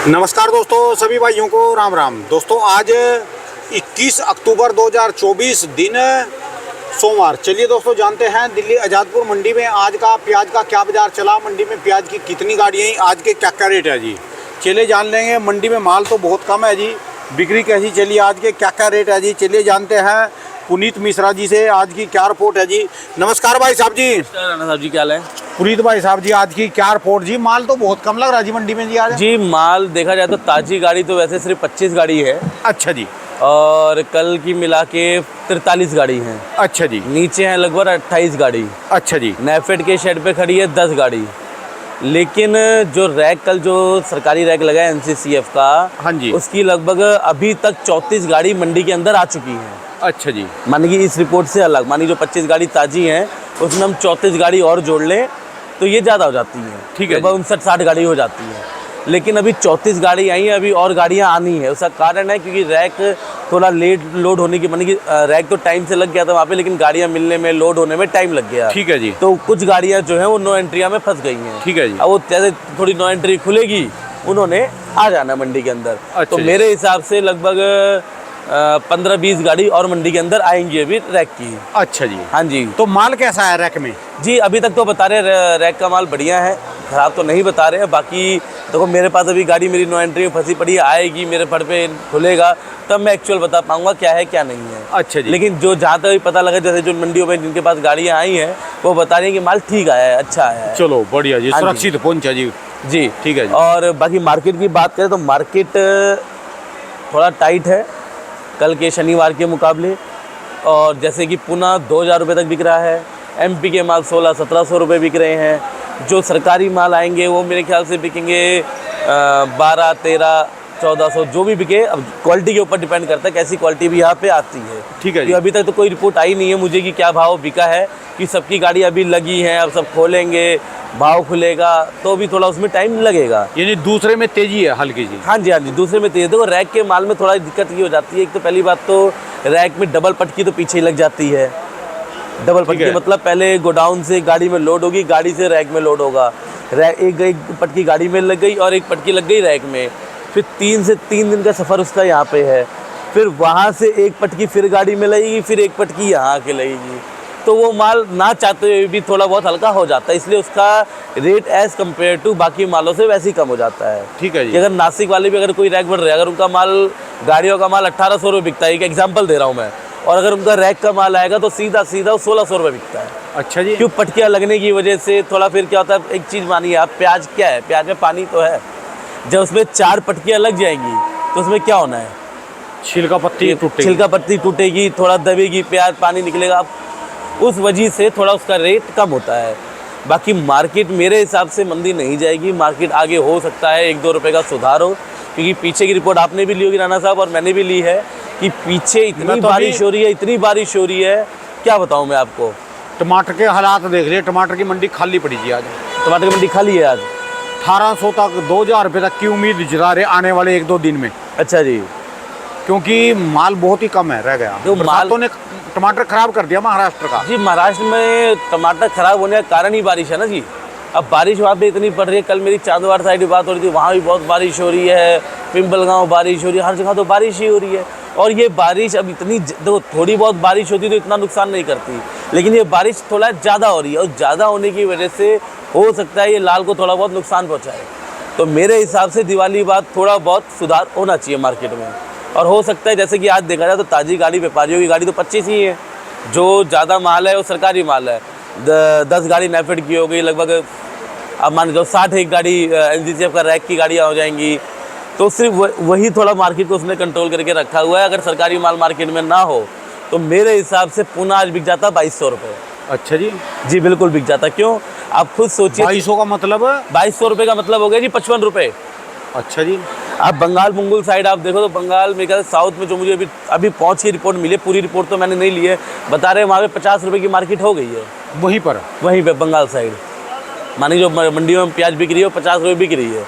नमस्कार दोस्तों, सभी भाइयों को राम राम। दोस्तों आज 21 अक्टूबर 2024 दिन सोमवार। चलिए दोस्तों जानते हैं दिल्ली आज़ादपुर मंडी में आज का प्याज का क्या बाजार चला, मंडी में प्याज की कितनी गाड़ियाँ आई, आज के क्या क्या रेट है जी। चलिए जान लेंगे। मंडी में माल तो बहुत कम है जी, बिक्री कैसी चली, आज के क्या क्या रेट है जी। चलिए जानते हैं पुनीत मिश्रा जी से आज की क्या रिपोर्ट है जी। नमस्कार भाई साहब जी। राणा साहब जी क्या हाल है? पुनीत भाई साहब जी आज की क्या रिपोर्ट जी। माल तो बहुत कम लग रहा है जी मंडी में जी आज। जी माल देखा जाए तो ताजी गाड़ी तो वैसे सिर्फ 25 गाड़ी है। अच्छा जी। और कल की मिला के 43 गाड़ी हैं। अच्छा जी। नीचे हैं लगभग 28 गाड़ी। अच्छा जी। नेफेड के शेड पे खड़ी है 10 गाड़ी। लेकिन जो रैक कल जो सरकारी रैक लगा है एनसीसीएफ का, हाँ जी, उसकी लगभग अभी तक 34 गाड़ी मंडी के अंदर आ चुकी हैं। अच्छा जी। मानिए इस रिपोर्ट से अलग, मानिए जो 25 गाड़ी ताजी हैं उसमें हम 34 गाड़ी और जोड़ लें तो ये ज़्यादा हो जाती है। ठीक है, 59-60 गाड़ी हो जाती है। लेकिन अभी 34 गाड़ी आई हैं, अभी और गाड़ियाँ आनी है। उसका कारण है क्योंकि रैक थोड़ा लेट लोड होने की, मानी कि रैक तो टाइम से लग गया था वहाँ पे, लेकिन गाड़ियाँ मिलने में, लोड होने में टाइम लग गया। ठीक है जी। तो कुछ गाड़ियाँ जो हैं वो नो एंट्रिया में फंस गई हैं। ठीक है जी। अब वो जैसे थोड़ी नो एंट्री खुलेगी उन्होंने आ जाना मंडी के अंदर। अच्छा तो जी। मेरे हिसाब से लगभग 15-20 गाड़ी और मंडी के अंदर आएंगी अभी रैक की। अच्छा जी। हाँ जी। तो माल कैसा है रैक में जी अभी तक तो बता रहे रैक का माल बढ़िया है, ख़राब तो नहीं बता रहे हैं। बाकी देखो मेरे पास अभी गाड़ी मेरी नो एंट्री में फंसी पड़ी है, आएगी मेरे फट पे खुलेगा तब मैं एक्चुअल बता पाऊंगा क्या है क्या नहीं है। अच्छा जी। लेकिन जो जहाँ तक भी पता लगा, जैसे जो मंडियों में जिनके पास गाड़ियाँ आई हैं वो बता रही हैं कि माल ठीक आया है, अच्छा आया है। चलो बढ़िया जी, हाँ जी। सुरक्षित पहुंचा जी। जी ठीक है जी। और बाकी मार्केट की बात करें तो मार्केट थोड़ा टाइट है कल के शनिवार के मुकाबले। और जैसे कि पुणे 2000 रुपये तक बिक रहा है, एमपी के माल 1600-1700 रुपये बिक रहे हैं। जो सरकारी माल आएंगे वो मेरे ख्याल से बिकेंगे 1200-1300-1400 जो भी बिके। अब क्वालिटी के ऊपर डिपेंड करता है, कैसी क्वालिटी भी यहाँ पे आती है। ठीक है जी। अभी तक तो कोई रिपोर्ट आई नहीं है मुझे कि क्या भाव बिका है, कि सबकी गाड़ी अभी लगी हैं, अब सब खोलेंगे, भाव खुलेगा तो भी थोड़ा उसमें टाइम लगेगा। यानी दूसरे में तेजी है हल्की जी। हाँ जी, दूसरे में तेज। देखो रैक के माल में थोड़ा दिक्कत ये हो जाती है, एक तो पहली बात तो रैक में डबल पटकी तो पीछे ही लग जाती है। डबल पटकी मतलब पहले गोडाउन से गाड़ी में लोड होगी, गाड़ी से रैक में लोड होगा। एक पटकी गाड़ी में लग गई और एक पटकी लग गई रैक में, फिर 3 से 3 दिन का सफ़र उसका यहाँ पे है। फिर वहाँ से एक पटकी फिर गाड़ी में लगेगी, फिर एक पटकी यहाँ के लगेगी। तो वो माल ना चाहते हुए भी थोड़ा बहुत हल्का हो जाता है, इसलिए उसका रेट एज़ कम्पेयर टू बाकी मालों से वैसे ही कम हो जाता है। ठीक है जी। कि अगर नासिक वाले भी अगर कोई रैक बढ़ रहे हैं, अगर उनका माल गाड़ियों का माल 1800 रुपये बिकता है, एक एग्जाम्पल दे रहा हूँ मैं, और अगर उनका रैक का माल आएगा तो सीधा वो 1600 रुपये बिकता है। अच्छा जी। क्यों? पटकियाँ लगने की वजह से थोड़ा फिर क्या होता है, एक चीज़ मानिए आप, प्याज क्या है, प्याज में पानी तो है। जब उसमें 4 पटकियाँ लग जाएंगी तो उसमें क्या होना है, छिलका पत्ती टूटेगी। छिलका पत्ती टूटेगी, थोड़ा दबेगी प्याज, पानी निकलेगा, उस वजह से थोड़ा उसका रेट कम होता है। बाकी मार्केट मेरे हिसाब से मंदी नहीं जाएगी, मार्केट आगे हो सकता है 1-2 रुपये का सुधार हो, क्योंकि पीछे की रिपोर्ट आपने भी ली होगी राणा साहब और मैंने भी ली है कि पीछे इतनी बारिश हो रही है, इतनी बारिश हो रही है, क्या बताऊँ मैं आपको। टमाटर के हालात देख लिए, टमाटर की मंडी खाली पड़ी जी आज। टमाटर की मंडी खाली है आज। 1800 तक 2000 रुपये तक की उम्मीद जता रहे आने वाले 1-2 दिन में, अच्छा जी। क्योंकि माल बहुत ही कम है रह गया। जो बरसातों ने टमाटर खराब कर दिया महाराष्ट्र का। जी महाराष्ट्र में टमाटर खराब होने का कारण ही बारिश है ना जी। अब बारिश वहाँ पे इतनी पड़ रही है, कल मेरी चांदवाड़ साइड बात हो रही थी, वहाँ भी बहुत बारिश हो रही है, पिंपलगांव बारिश हो रही है, हर जगह तो बारिश ही हो रही है। और ये बारिश अब इतनी, देखो थोड़ी बहुत बारिश होती तो इतना नुकसान नहीं करती, लेकिन ये बारिश थोड़ा ज़्यादा हो रही है और ज़्यादा होने की वजह से हो सकता है ये लाल को थोड़ा बहुत नुकसान पहुँचाए। तो मेरे हिसाब से दिवाली बाद थोड़ा बहुत सुधार होना चाहिए मार्केट में। और हो सकता है जैसे कि आज देखा जाए तो ताज़ी गाड़ी, व्यापारियों की गाड़ी तो 25 ही है, जो ज़्यादा माल है वो सरकारी माल है। 10 गाड़ी नेफेड की हो गई लगभग, अब मान लो 60 एक गाड़ी एनसीसीएफ का रैक की गाड़ियाँ हो जाएंगी। तो सिर्फ वही थोड़ा मार्केट को उसने कंट्रोल करके रखा हुआ है। अगर सरकारी माल मार्केट में ना हो तो मेरे हिसाब से पुणे आज बिक जाता 2200 रुपये। अच्छा जी। जी बिल्कुल बिक जाता। क्यों? आप खुद सोचिए। 2200 का मतलब? 2200 रुपये का मतलब हो गया जी 55 रुपये। अच्छा जी। आप बंगाल मुंगल साइड आप देखो तो बंगाल में क्या, साउथ में जो मुझे अभी पहुँच की रिपोर्ट मिली है, पूरी रिपोर्ट तो मैंने नहीं ली है, बता रहे हैं वहाँ पे 50 रुपये की मार्केट हो गई है। वहीं पे बंगाल साइड मानी जो मंडियों में प्याज बिक रही है वो 50 रुपये बिक रही है।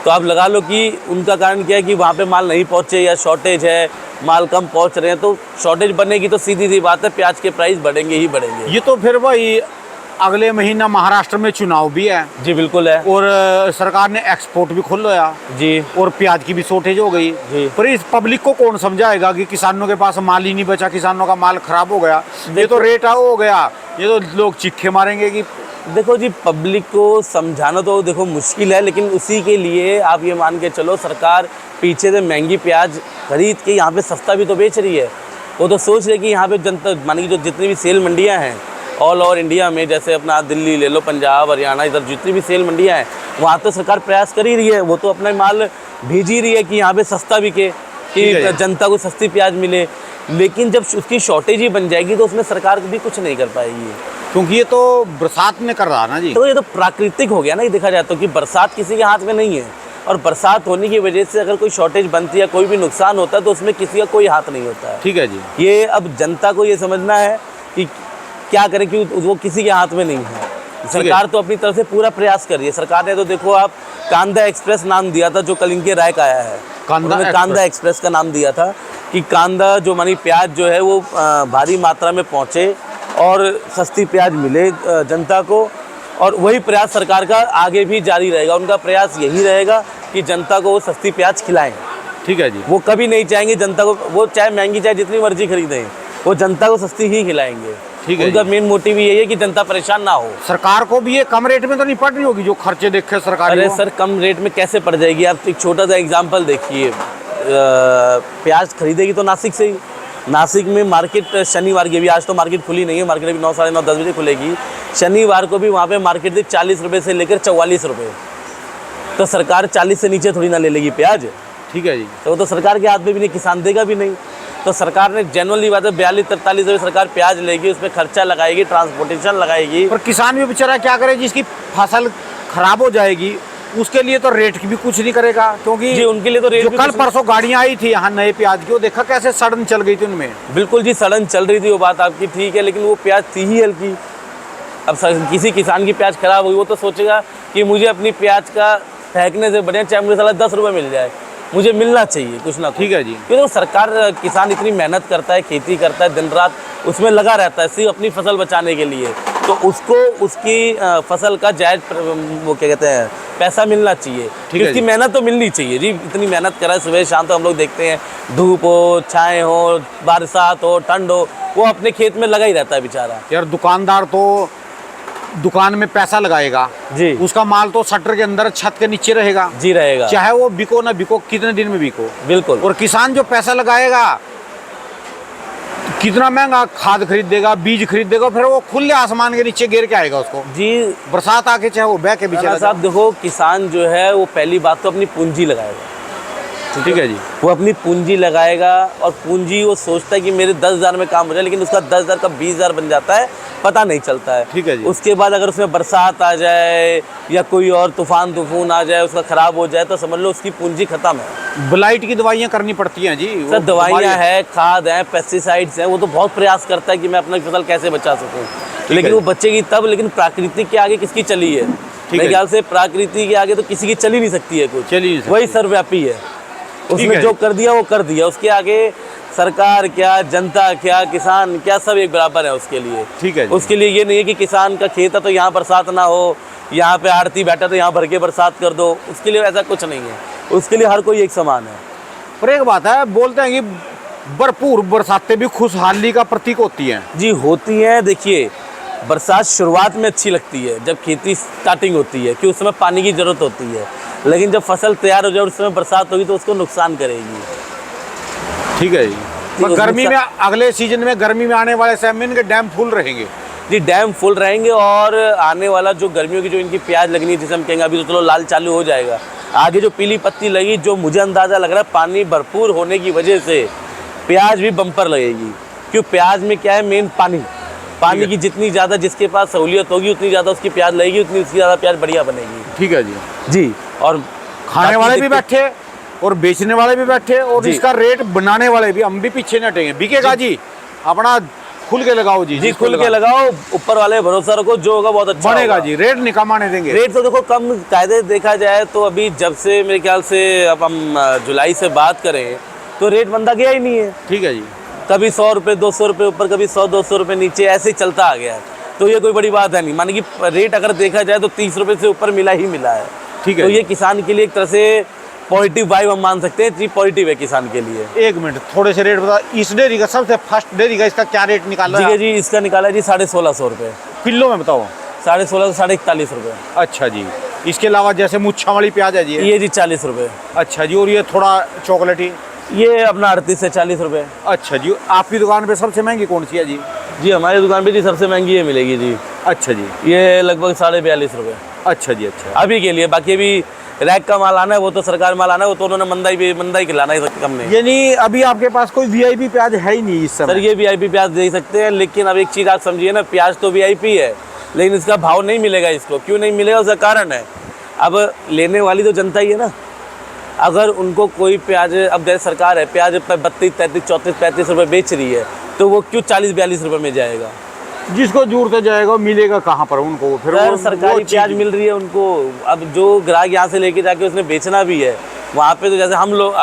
तो आप लगा लो कि उनका कारण क्या है कि वहाँ पे माल नहीं पहुँचे या शॉर्टेज है, माल कम पहुँच रहे हैं, तो शॉर्टेज बनेगी तो सीधी सी बात है प्याज के प्राइस बढ़ेंगे ही बढ़ेंगे। ये तो फिर भाई अगले महीना महाराष्ट्र में चुनाव भी है जी बिल्कुल है और सरकार ने एक्सपोर्ट भी खोल लिया जी और प्याज की भी शॉर्टेज हो गई। जी। पर इस पब्लिक को कौन समझाएगा कि किसानों के पास माल ही नहीं बचा, किसानों का माल खराब हो गया, ये तो रेट हो गया, ये तो लोग चीखे मारेंगे कि देखो जी, पब्लिक को समझाना तो देखो मुश्किल है, लेकिन उसी के लिए आप ये मान के चलो सरकार पीछे से महंगी प्याज खरीद के यहाँ पे सस्ता भी तो बेच रही है। वो तो सोच रहे कि यहाँ पे जनता मान की जो जितनी भी सेल मंडियाँ हैं ऑल ओवर इंडिया में, जैसे अपना दिल्ली ले लो, पंजाब हरियाणा, इधर जितनी भी सेल मंडियाँ हैं वहाँ तो सरकार प्रयास कर ही रही है, वो तो अपना माल भेज ही रही है कि यहाँ पे सस्ता बिके, कि जनता को सस्ती प्याज मिले। लेकिन जब उसकी शॉर्टेज ही बन जाएगी तो उसमें सरकार भी कुछ नहीं कर पाएगी, क्योंकि ये तो बरसात में कर रहा ना जी। तो ये तो प्राकृतिक हो गया ना, ये देखा जाए तो कि बरसात किसी के हाथ में नहीं है, और बरसात होने की वजह से अगर कोई शॉर्टेज बनती है, कोई भी नुकसान होता है तो उसमें किसी का कोई हाथ नहीं होता है। ठीक है जी। ये अब जनता को ये समझना है कि क्या करें, कि वो किसी के हाथ में नहीं है। सरकार तो अपनी तरफ से पूरा प्रयास कर रही है। सरकार ने तो देखो आप कांदा एक्सप्रेस नाम दिया था, जो कल इनके राय का आया है, कांदा एक्सप्रेस का नाम दिया था कि कांदा जो मानी प्याज जो है वो भारी मात्रा में पहुँचे और सस्ती प्याज मिले जनता को, और वही प्रयास सरकार का आगे भी जारी रहेगा। उनका प्रयास यही रहेगा कि जनता को वो सस्ती प्याज खिलाएं। ठीक है जी। वो कभी नहीं चाहेंगे जनता को, वो चाहे महंगी चाहे जितनी मर्जी खरीदें, वो जनता को सस्ती ही खिलाएंगे। ठीक है। उनका मेन मोटिव यही है कि जनता परेशान ना हो। सरकार को भी ये कम रेट में तो नहीं पड़ रही होगी जो खर्चे देखे सरकार? अरे सर, कम रेट में कैसे पड़ जाएगी? आप एक छोटा सा एग्जाम्पल देखिए, प्याज खरीदेगी तो नासिक से ही। नासिक में मार्केट शनिवार की भी, आज तो मार्केट खुली नहीं है, मार्केट अभी 9, साढ़े 9, 10 बजे खुलेगी। शनिवार को भी वहाँ पे मार्केट थी 40 रुपये से लेकर 44 रुपये। तो सरकार 40 से नीचे थोड़ी ना ले लेगी प्याज। ठीक है जी। तो वो तो सरकार के हाथ में भी नहीं, किसान देगा भी नहीं। तो सरकार ने जनरली बात है 42-43 रुपये सरकार प्याज लेगी, उसमें खर्चा लगाएगी, ट्रांसपोर्टेशन लगाएगी। पर किसान भी बेचारा क्या करे जिसकी फसल खराब हो जाएगी, उसके लिए तो रेट की भी कुछ नहीं करेगा, क्योंकि जी उनके लिए तो रेट जो भी कल परसों गाड़ियां आई थी यहाँ नए प्याज की, वो देखा कैसे सड़न चल गई थी उनमें। बिल्कुल जी, सड़न चल रही थी, वो बात आपकी ठीक है, लेकिन वो प्याज थी ही हल्की। अब किसी किसान की प्याज खराब हुई, वो तो सोचेगा कि मुझे अपनी प्याज का फेंकने से बढ़िया चाहे मुझे साला 10 रुपये मिल जाए, मुझे मिलना चाहिए कुछ ना कुछ। ठीक है जी। क्योंकि सरकार, किसान इतनी मेहनत करता है, खेती करता है, दिन रात उसमें लगा रहता है सिर्फ अपनी फसल बचाने के लिए, तो उसको उसकी फसल का जायज़ वो क्या कहते हैं पैसा मिलना चाहिए। उसकी मेहनत तो मिलनी चाहिए जी। इतनी मेहनत कर रहा है सुबह शाम, तो हम लोग देखते हैं धूप हो, छाए हो, बरसात हो, ठंड हो, वो अपने खेत में लगा ही रहता है बेचारा। यार दुकानदार तो दुकान में पैसा लगाएगा जी, उसका माल तो शटर के अंदर छत के नीचे रहेगा जी, रहेगा, चाहे वो बिको ना बिको, कितने दिन में बिको। बिल्कुल। और किसान जो पैसा लगाएगा, कितना महंगा खाद खरीद देगा, बीज खरीद देगा, फिर वो खुले आसमान के नीचे गिर के आएगा उसको जी। बरसात आके चाहे वो बह के बेचारा। साहब देखो, किसान जो है वो पहली बात तो अपनी पूंजी लगाएगा। ठीक है जी। वो अपनी पूंजी लगाएगा, और पूंजी वो सोचता है कि मेरे 10,000 में काम हो जाए, लेकिन उसका 10,000 का 20,000 बन जाता है, पता नहीं चलता है। ठीक है जी। उसके बाद अगर उसमें बरसात आ जाए या कोई और तूफान आ जाए, उसका खराब हो जाए, तो समझ लो उसकी पूंजी खत्म है। ब्लाइट की दवाइयाँ करनी पड़ती हैं जी। सर दवाइयाँ हैं, खाद हैं, पेस्टिसाइड्स हैं, वो तो बहुत प्रयास करता है कि मैं अपनी फसल कैसे बचा सकूँ, लेकिन वो बचेगी तब। लेकिन प्राकृतिक के आगे किसकी चली है? मेरे ख्याल से प्रकृति के आगे तो किसी की चल ही नहीं सकती है कुछ, वही सर्वव्यापी है। उसने जो कर दिया वो कर दिया, उसके आगे सरकार क्या, जनता क्या, किसान क्या, सब एक बराबर है उसके लिए। ठीक है। उसके लिए ये नहीं है कि किसान का खेत है तो यहाँ बरसात ना हो, यहाँ पे आड़ती बैठा तो यहाँ भर के बरसात कर दो, उसके लिए ऐसा कुछ नहीं है। उसके लिए हर कोई एक समान है। पर एक बात है, बोलते हैं कि भरपूर बरसातें भी खुशहाली का प्रतीक होती हैं। जी होती हैं। देखिए, बरसात शुरुआत में अच्छी लगती है, जब खेती स्टार्टिंग होती है, कि उस समय पानी की ज़रूरत होती है, लेकिन जब फसल तैयार हो जाए उस समय बरसात होगी तो उसको नुकसान करेगी। ठीक है जी। पर गर्मी में, अगले सीजन में गर्मी में आने वाले समय में इनके डैम फुल रहेंगे जी, डैम फुल रहेंगे। और आने वाला जो गर्मियों की जो इनकी प्याज लगनी है, जिसे हम कहेंगे अभी तो चलो लाल चालू हो जाएगा, आगे जो पीली पत्ती लगी, जो मुझे अंदाज़ा लग रहा है पानी भरपूर होने की वजह से प्याज भी बम्पर लगेगी। क्यों? प्याज में क्या है, मेन पानी की जितनी ज़्यादा जिसके पास सहूलियत होगी उतनी ज़्यादा उसकी प्याज लगेगी, उतनी उसकी ज़्यादा प्याज बढ़िया बनेगी। ठीक है जी। जी, और खाने वाले भी बैठे और बेचने वाले भी बैठे, और इसका रेट बनाने वाले भी, हम भी पीछे न हटेंगे। बिकेगा जी, अपना खुल के लगाओ जी। जी खुल के लगाओ, ऊपर वाले भरोसा रखो, जो होगा बहुत अच्छा बनेगा जी। रेट नहीं कम आने देंगे। रेट तो देखो कम कायदे देखा जाए तो अभी जब से मेरे ख्याल से अब हम जुलाई से बात करें तो रेट बंदा गया ही नहीं है। ठीक है जी। कभी 100 रुपये 200 रुपये ऊपर, कभी 100-200 रुपये नीचे, ऐसे ही चलता आ गया है। तो ये कोई बड़ी बात है नहीं। माने कि रेट अगर देखा जाए तो 30 रुपये से ऊपर मिला ही मिला है। ठीक है तो जी। ये किसान के लिए एक तरह से पॉजिटिव वाइब हम मान सकते हैं, जी पॉजिटिव है किसान के लिए। एक मिनट, थोड़े से रेट बता। इस डेयरी का सबसे फर्स्ट डेयरी का इसका क्या रेट निकाला ठीक है? है जी, इसका निकाला जी 1650 रुपये, किलो में बताओ। 1650 41 रुपये। अच्छा जी। इसके अलावा जैसे मुच्छा वाली प्याज है जी, ये जी 40 रुपये। अच्छा जी। और ये थोड़ा चॉकलेटी, ये अपना 38 से 40 रुपये। अच्छा जी। आपकी दुकान पे सबसे महंगी कौन सी है जी? जी हमारी दुकान पे जी सबसे महंगी ये मिलेगी जी, अच्छा जी। ये लगभग 42.5 रुपये अच्छा जी। अच्छा अभी के लिए। बाकी अभी रैक का माल आना है, वो तो सरकार माल आना है, वो तो उन्होंने मंदाई खिलाना है हमने। यानी अभी आपके पास कोई वीआईपी प्याज है ही नहीं इस सर समय? ये वीआईपी प्याज दे सकते हैं, लेकिन अब एक चीज़ आप समझिए ना, प्याज तो वीआईपी है लेकिन इसका भाव नहीं मिलेगा इसको। क्यों नहीं मिलेगा उसका कारण है, अब लेने वाली तो जनता ही है ना। अगर उनको कोई प्याज, अब जैसे सरकार है प्याज 32, 33, 34, 35 रुपये बेच रही है, तो वो क्यों 40-42 रुपये में जाएगा? जिसको जरूरत जाएगा मिलेगा कहाँ पर उनको? फिर सर वो सरकारी प्याज मिल रही है उनको। अब जो ग्राहक यहाँ से लेके जाके उसने बेचना भी है, वहाँ पे तो जैसे हम लोग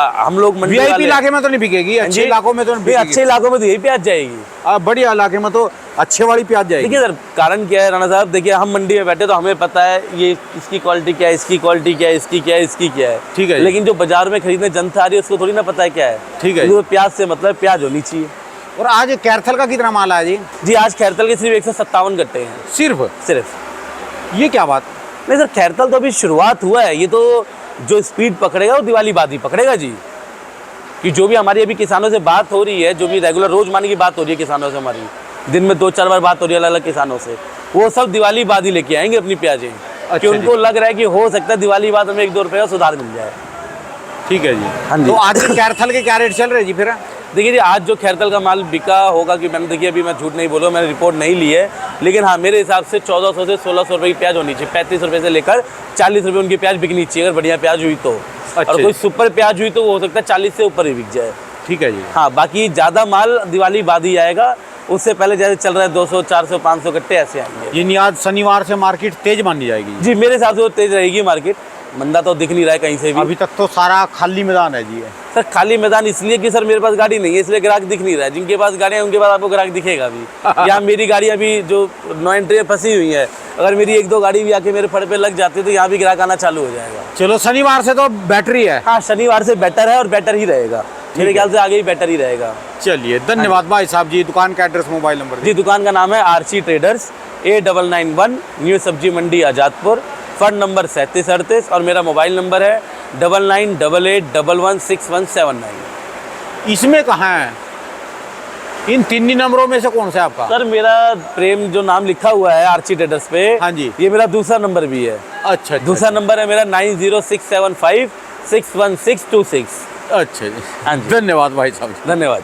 मंडी वीआईपी वाले, इलाके में तो नहीं बिकेगी, अच्छे इलाकों में तो नहीं अच्छे बिकेगी। इलाकों में तो यही प्याज जाएगी। बढ़िया इलाके में तो अच्छे वाली प्याज जाएगी। देखिए सर, कारण क्या है राणा साहब, देखिए हम मंडी में बैठे तो हमें पता है ये इसकी क्वालिटी क्या है, इसकी क्वालिटी क्या है, इसकी क्या है, इसकी क्या है। ठीक है। लेकिन जो बाजार में खरीदने जनता आ रही है उसको थोड़ी ना पता है क्या है। ठीक है। तो प्याज से मतलब प्याज होनी चाहिए। और आज कैरथल का कितना माल आया जी? जी आज खैरतल के सिर्फ 157 गट्टे हैं, सिर्फ? ये क्या बात? नहीं सर, खैरतल तो अभी शुरुआत हुआ है। ये तो जो स्पीड पकड़ेगा वो दिवाली बाद ही पकड़ेगा जी। कि जो भी हमारी अभी किसानों से बात हो रही है, जो भी रेगुलर रोजमाने की बात हो रही है किसानों से, हमारी दिन में 2-4 बार बात हो रही है अलग अलग किसानों से, वो सब दिवाली बाद ही लेके आएंगे अपनी प्याजें। कि उनको लग रहा है कि हो सकता है दिवाली बाद हमें 1-2 रुपये का सुधार मिल जाए। ठीक है जी। हाँ जी। तो आज कैरथल के क्या रेट चल रहे हैं जी फिर? देखिए जी, आज जो खैरतल का माल बिका होगा, कि मैंने देखिए अभी मैं झूठ नहीं बोलूँ, मैंने रिपोर्ट नहीं ली है, लेकिन हाँ मेरे हिसाब से 1400 से 1600 रुपये की प्याज होनी चाहिए। 35 रुपये से लेकर 40 रुपये उनकी प्याज बिकनी चाहिए, अगर बढ़िया प्याज हुई तो। अच्छा। और कोई सुपर प्याज हुई तो वो हो सकता है 40 से ऊपर ही बिक जाए। ठीक है जी। हाँ, बाकी ज़्यादा माल दिवाली बाद ही आएगा, उससे पहले जैसे चल रहा है 200, 400, 500 कट्टे ऐसे आएंगे। यानी आज शनिवार से मार्केट तेज मानी जाएगी? जी मेरे हिसाब से वो तेज रहेगी मार्केट, मंदा तो दिख नहीं रहा है कहीं से भी। अभी तक तो सारा खाली मैदान है जी। सर खाली मैदान इसलिए कि सर मेरे पास गाड़ी नहीं है, इसलिए ग्राहक दिख नहीं रहा है। जिनके पास गाड़ियाँ हैं उनके पास आपको ग्राहक दिखेगा भी। यहाँ मेरी गाड़ी अभी जो 9 एंट्री में फंसी हुई है, अगर मेरी 1-2 गाड़ी भी आके मेरे फड़ पे लग जाती है तो यहाँ भी ग्राहक आना चालू हो जाएगा। चलो शनिवार से तो बैटरी है। हाँ शनिवार से बेटर है और बेटर ही रहेगा, मेरे ख्याल से आगे ही बेटर ही रहेगा। चलिए धन्यवाद भाई साहब जी। दुकान का एड्रेस, मोबाइल नंबर? जी दुकान का नाम है आरसी ट्रेडर्स, A991 न्यू सब्जी मंडी आजादपुर, फंड नंबर 3738 और मेरा मोबाइल नंबर है 9988116179। इसमें कहाँ है? इन 3 नंबरों में से कौन सा है आपका? सर मेरा प्रेम जो नाम लिखा हुआ है आरसी ट्रेडर्स पे, हाँ जी, ये मेरा दूसरा नंबर भी है। अच्छा। दूसरा नंबर है मेरा 9067561626। अच्छा जी। हाँ जी। धन्यवाद भाई साहब। धन्यवाद।